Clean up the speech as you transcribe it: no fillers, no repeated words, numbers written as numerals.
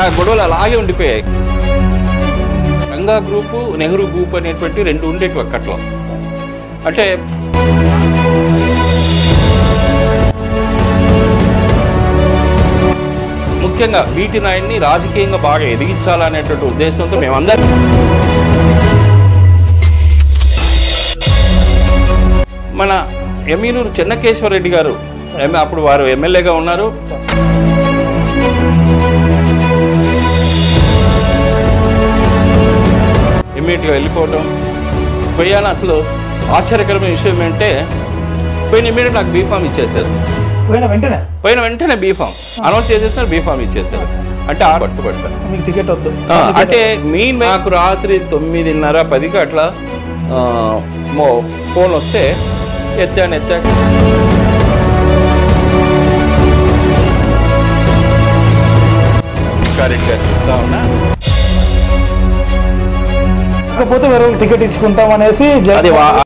ఆ గొడవలు అలాగే ఉండిపోయాయి. రంగా గ్రూపు, నెహ్రూ గ్రూప్ అనేటువంటి రెండు ఉండేవి అక్కట్లో. అంటే ముఖ్యంగా వీటి నాయుడిని రాజకీయంగా బాగా ఎదిగించాలనేటువంటి ఉద్దేశంతో మేమందరం మన ఎమ్మినూరు చెన్నకేశ్వరరెడ్డి గారు అప్పుడు వారు ఎమ్మెల్యేగా ఉన్నారు. ఇమ్మీడియట్గా వెళ్ళిపోవటం పోయాను. అసలు ఆశ్చర్యకరమైన విషయం ఏంటంటే పోయిన ఇమ్మీడియట్ నాకు బీఫామ్ ఇచ్చేసారు. పోయిన వెంటనే బీఫామ్ అనౌన్స్ చేసేసారు, బీఫామ్ ఇచ్చేసారు. అంటే ఆ పట్టుబడతారు టికెట్ వద్దు అంటే నాకు రాత్రి 9:30, 10కి అట్లా ఫోన్ వస్తే ఎత్తాను. కరెక్ట్గా ఇస్తా ఉన్నా, కాకపోతే వేరే టికెట్ ఇచ్చుకుంటాం అనేసి